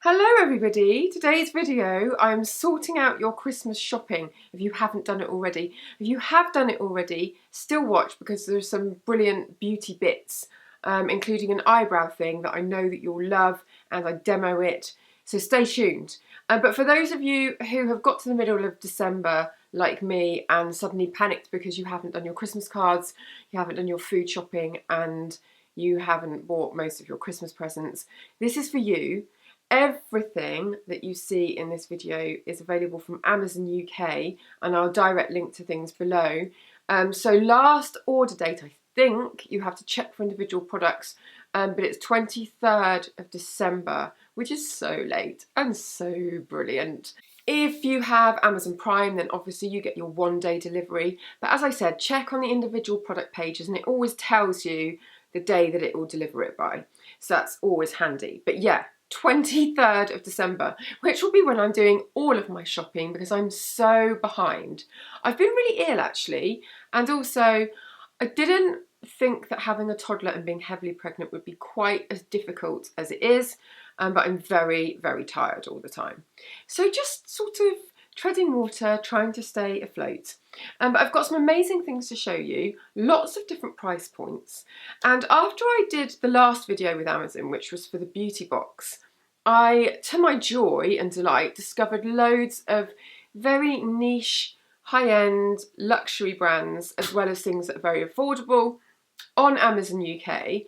Hello everybody! Today's video I'm sorting out your Christmas shopping if you haven't done it already. If you have done it already, still watch because there's some brilliant beauty bits, including an eyebrow thing that I know that you'll love and I demo it, so stay tuned. But for those of you who have got to the middle of December like me and suddenly panicked because you haven't done your Christmas cards, you haven't done your food shopping and you haven't bought most of your Christmas presents, this is for you. Everything that you see in this video is available from Amazon UK and I'll direct link to things below. So last order date, I think you have to check for individual products, but it's 23rd of December, which is so late and so brilliant. If you have Amazon Prime, then obviously you get your one-day delivery. But as I said, check on the individual product pages and it always tells you the day that it will deliver it by. So that's always handy. But yeah, 23rd of December, which will be when I'm doing all of my shopping because I'm so behind. I've been really ill actually, and also I didn't think that having a toddler and being heavily pregnant would be quite as difficult as it is, but I'm very, very tired all the time. So just sort of treading water, trying to stay afloat. But I've got some amazing things to show you, lots of different price points. And after I did the last video with Amazon, which was for the beauty box, I, to my joy and delight, discovered loads of very niche, high-end luxury brands, as well as things that are very affordable on Amazon UK.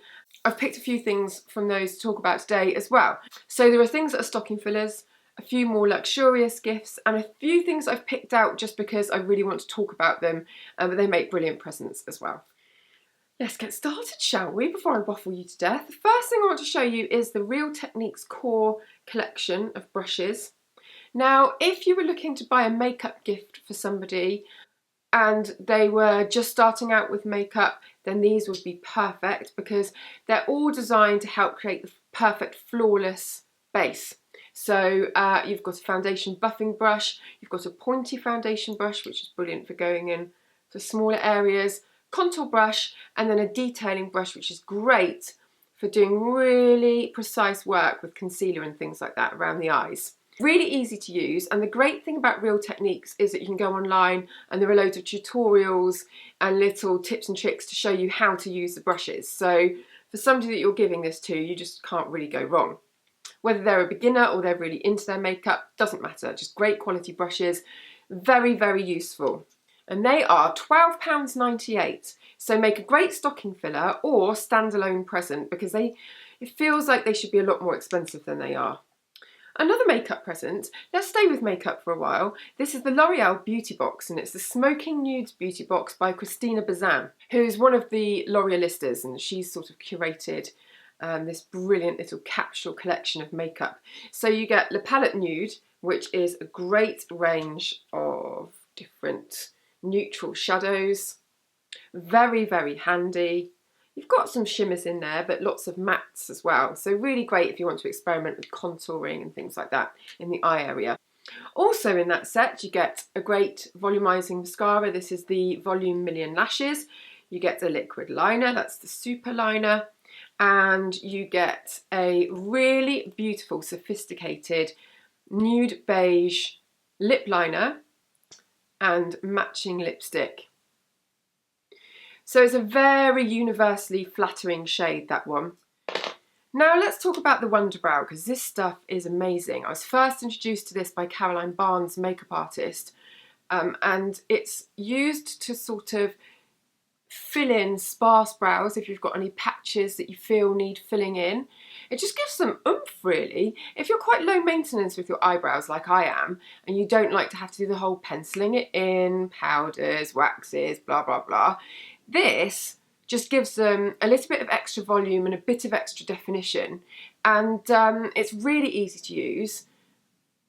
I've picked a few things from those to talk about today as well. So there are things that are stocking fillers, a few more luxurious gifts, and a few things I've picked out just because I really want to talk about them, but they make brilliant presents as well. Let's get started, shall we, before I waffle you to death. The first thing I want to show you is the Real Techniques Core collection of brushes. Now, if you were looking to buy a makeup gift for somebody and they were just starting out with makeup, then these would be perfect because they're all designed to help create the perfect flawless base. So you've got a foundation buffing brush, you've got a pointy foundation brush, which is brilliant for going in to smaller areas, contour brush, and then a detailing brush, which is great for doing really precise work with concealer and things like that around the eyes. Really easy to use, and the great thing about Real Techniques is that you can go online and there are loads of tutorials and little tips and tricks to show you how to use the brushes. So for somebody that you're giving this to, you just can't really go wrong. Whether they're a beginner or they're really into their makeup, doesn't matter, just great quality brushes, very, very useful. And they are £12.98, so make a great stocking filler or standalone present because it feels like they should be a lot more expensive than they are. Another makeup present, let's stay with makeup for a while. This is the L'Oreal Beauty Box, and it's the Smoking Nudes Beauty Box by Christina Bazin, who's one of the L'Orealistas, and she's sort of curated this brilliant little capsule collection of makeup. So you get Le Palette Nude, which is a great range of different neutral shadows. Very, very handy. You've got some shimmers in there, but lots of mattes as well. So really great if you want to experiment with contouring and things like that in the eye area. Also in that set, you get a great volumizing mascara. This is the Volume Million Lashes. You get a liquid liner, that's the super liner. And you get a really beautiful, sophisticated nude beige lip liner and matching lipstick. So it's a very universally flattering shade, that one. Now let's talk about the Wonder Brow, because this stuff is amazing. I was first introduced to this by Caroline Barnes, makeup artist, and it's used to sort of fill in sparse brows if you've got any patches that you feel need filling in. It just gives them oomph, really. If you're quite low maintenance with your eyebrows like I am, and you don't like to have to do the whole penciling it in, powders, waxes, blah, blah, blah, this just gives them a little bit of extra volume and a bit of extra definition. And it's really easy to use.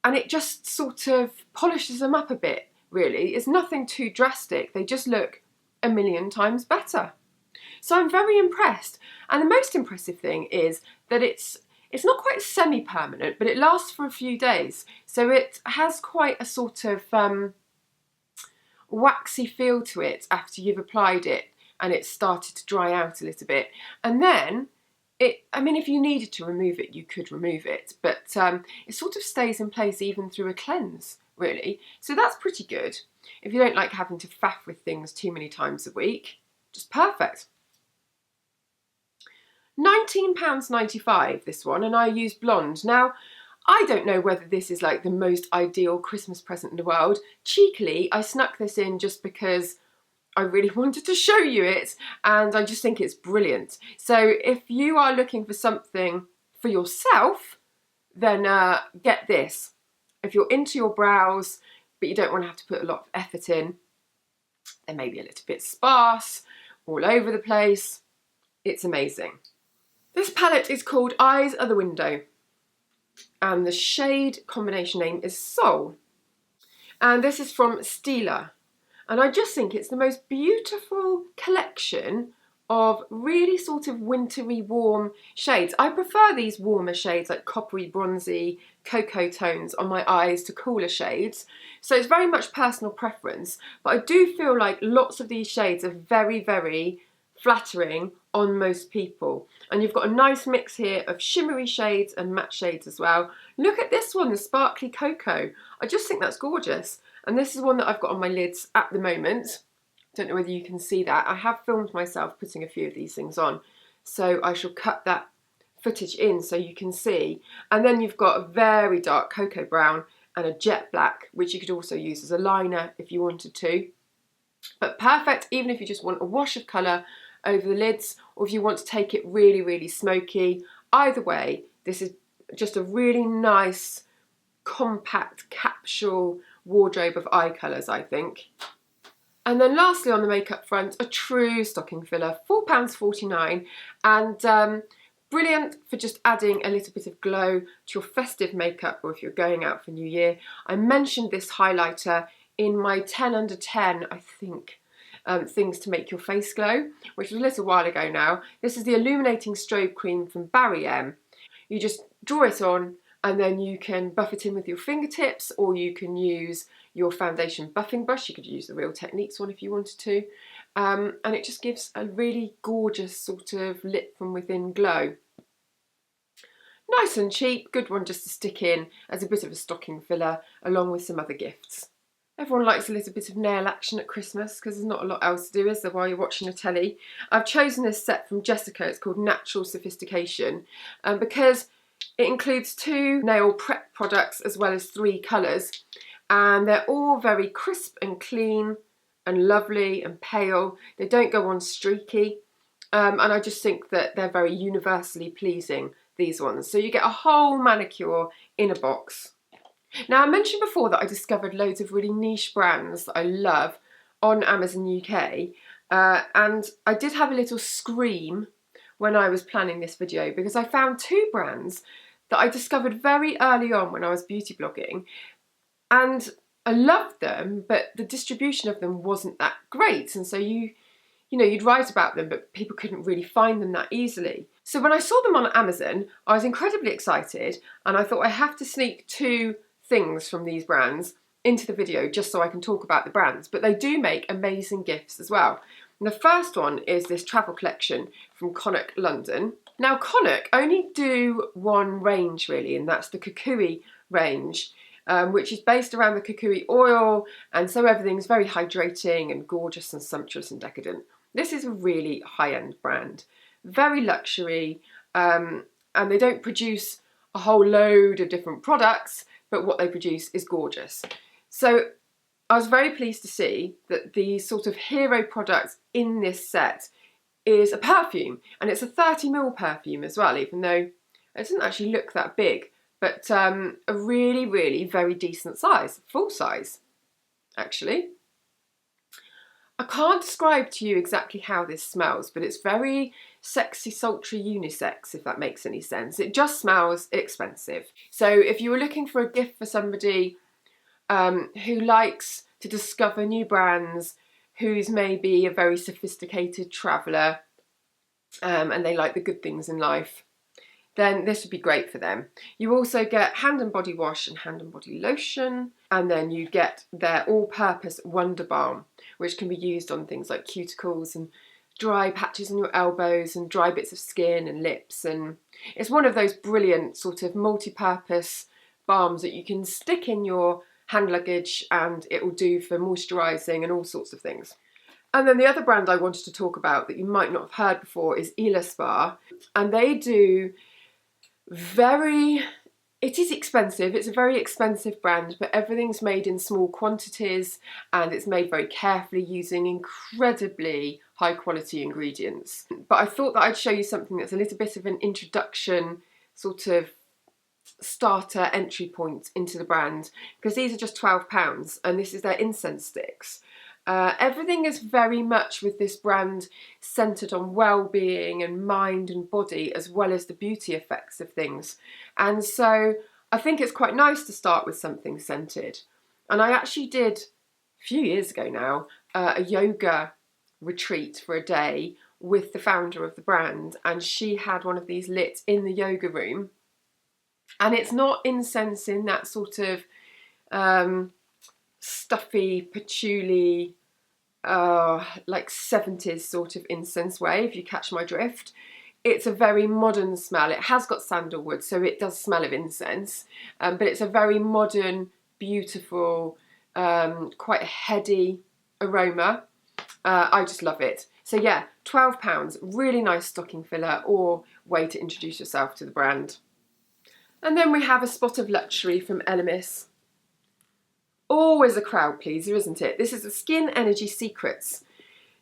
And it just sort of polishes them up a bit, really. It's nothing too drastic. They just look a million times better. So I'm very impressed. And the most impressive thing is that it's not quite semi-permanent, but it lasts for a few days. So it has quite a sort of waxy feel to it after you've applied it and it's started to dry out a little bit. And then I mean, if you needed to remove it, you could remove it, but it sort of stays in place even through a cleanse, really. So that's pretty good. If you don't like having to faff with things too many times a week, just perfect. £19.95 this one, and I use blonde. Now, I don't know whether this is like the most ideal Christmas present in the world. Cheekily, I snuck this in just because I really wanted to show you it, and I just think it's brilliant. So if you are looking for something for yourself, then get this. If you're into your brows, but you don't want to have to put a lot of effort in, they may be a little bit sparse, all over the place, it's amazing. This palette is called Eyes Are the Window, and the shade combination name is Soul. And this is from Stila. And I just think it's the most beautiful collection of really sort of wintry warm shades. I prefer these warmer shades like coppery, bronzy, cocoa tones on my eyes to cooler shades. So it's very much personal preference, but I do feel like lots of these shades are very, very flattering on most people. And you've got a nice mix here of shimmery shades and matte shades as well. Look at this one, the sparkly cocoa. I just think that's gorgeous. And this is one that I've got on my lids at the moment. Don't know whether you can see that. I have filmed myself putting a few of these things on, so I shall cut that footage in so you can see. And then you've got a very dark cocoa brown and a jet black, which you could also use as a liner if you wanted to. But perfect even if you just want a wash of colour over the lids, or if you want to take it really, really smoky. Either way, this is just a really nice, compact capsule wardrobe of eye colours, I think. And then lastly on the makeup front, a true stocking filler, £4.49, and brilliant for just adding a little bit of glow to your festive makeup, or if you're going out for New Year. I mentioned this highlighter in my 10 under 10, I think, things to make your face glow, which was a little while ago now. This is the Illuminating Strobe Cream from Barry M. You just draw it on, and then you can buff it in with your fingertips, or you can use your foundation buffing brush. You could use the Real Techniques one if you wanted to. And it just gives a really gorgeous sort of lit from within glow. Nice and cheap, good one just to stick in as a bit of a stocking filler along with some other gifts. Everyone likes a little bit of nail action at Christmas because there's not a lot else to do, is there, while you're watching a telly. I've chosen this set from Jessica. It's called Natural Sophistication, because it includes 2 nail prep products as well as 3 colours, and they're all very crisp and clean and lovely and pale. They don't go on streaky, and I just think that they're very universally pleasing, these ones. So you get a whole manicure in a box. Now, I mentioned before that I discovered loads of really niche brands that I love on Amazon UK, and I did have a little scream when I was planning this video, because I found 2 brands that I discovered very early on when I was beauty blogging, and I loved them, but the distribution of them wasn't that great, and so you know, you'd write about them, but people couldn't really find them that easily. So when I saw them on Amazon, I was incredibly excited, and I thought I have to sneak 2 things from these brands into the video just so I can talk about the brands, but they do make amazing gifts as well. And the first one is this travel collection from Connect London. Now, Connect only do one range really, and that's the Kukui range, which is based around the kukui oil, and so everything's very hydrating and gorgeous and sumptuous and decadent. This is a really high-end brand, very luxury, and they don't produce a whole load of different products, but what they produce is gorgeous. So I was very pleased to see that the sort of hero product in this set is a perfume, and it's a 30ml perfume as well, even though it doesn't actually look that big, but a really, really very decent size, full size, actually. I can't describe to you exactly how this smells, but it's very sexy, sultry unisex, if that makes any sense. It just smells expensive. So if you were looking for a gift for somebody who likes to discover new brands, who's maybe a very sophisticated traveller, and they like the good things in life, then this would be great for them. You also get hand and body wash and hand and body lotion, and then you get their all-purpose Wonder Balm, which can be used on things like cuticles and dry patches on your elbows and dry bits of skin and lips, and it's one of those brilliant sort of multi-purpose balms that you can stick in your hand luggage and it will do for moisturising and all sorts of things. And then the other brand I wanted to talk about that you might not have heard before is Ellis Bar, and they do it is expensive, it's a very expensive brand, but everything's made in small quantities and it's made very carefully using incredibly high quality ingredients. But I thought that I'd show you something that's a little bit of an introduction, sort of starter entry point into the brand, because these are just £12 and this is their incense sticks. Everything is very much with this brand centred on well-being and mind and body, as well as the beauty effects of things. And so I think it's quite nice to start with something scented. And I actually did, a few years ago now, a yoga retreat for a day with the founder of the brand, and she had one of these lit in the yoga room. And it's not incense in that sort of stuffy, patchouli, like 70s sort of incense way, if you catch my drift. It's a very modern smell. It has got sandalwood, so it does smell of incense, but it's a very modern, beautiful, quite a heady aroma. I just love it. So yeah, £12, really nice stocking filler or way to introduce yourself to the brand. And then we have a spot of luxury from Elemis. Always a crowd pleaser, isn't it? This is the Skin Energy Secrets.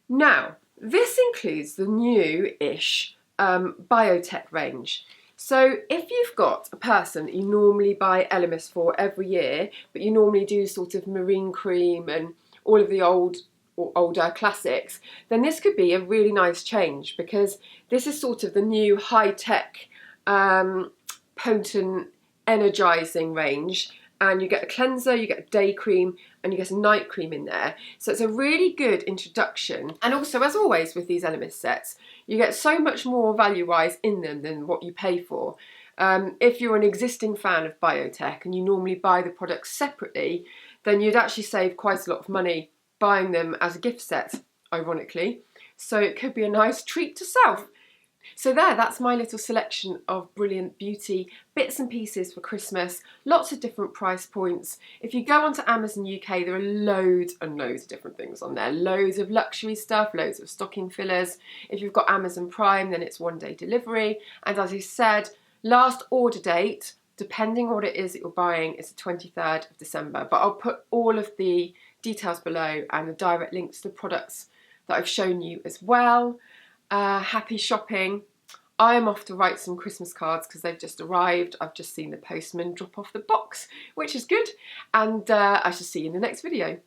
Now, this includes the new-ish biotech range. So if you've got a person that you normally buy Elemis for every year, but you normally do sort of marine cream and all of the older classics, then this could be a really nice change, because this is sort of the new high-tech, potent, energizing range. And you get a cleanser, you get a day cream, and you get a night cream in there. So it's a really good introduction. And also, as always with these Elemis sets, you get so much more value-wise in them than what you pay for. If you're an existing fan of biotech and you normally buy the products separately, then you'd actually save quite a lot of money buying them as a gift set, ironically. So it could be a nice treat to self. So that's my little selection of brilliant beauty bits and pieces for Christmas. Lots of different price points. If you go onto Amazon UK, there are loads and loads of different things on there. Loads of luxury stuff, loads of stocking fillers. If you've got Amazon Prime, then it's 1-day delivery. And as I said, last order date, depending on what it is that you're buying, is the 23rd of December. But I'll put all of the details below and the direct links to the products that I've shown you as well. Happy shopping. I am off to write some Christmas cards because they've just arrived. I've just seen the postman drop off the box, which is good. And I shall see you in the next video.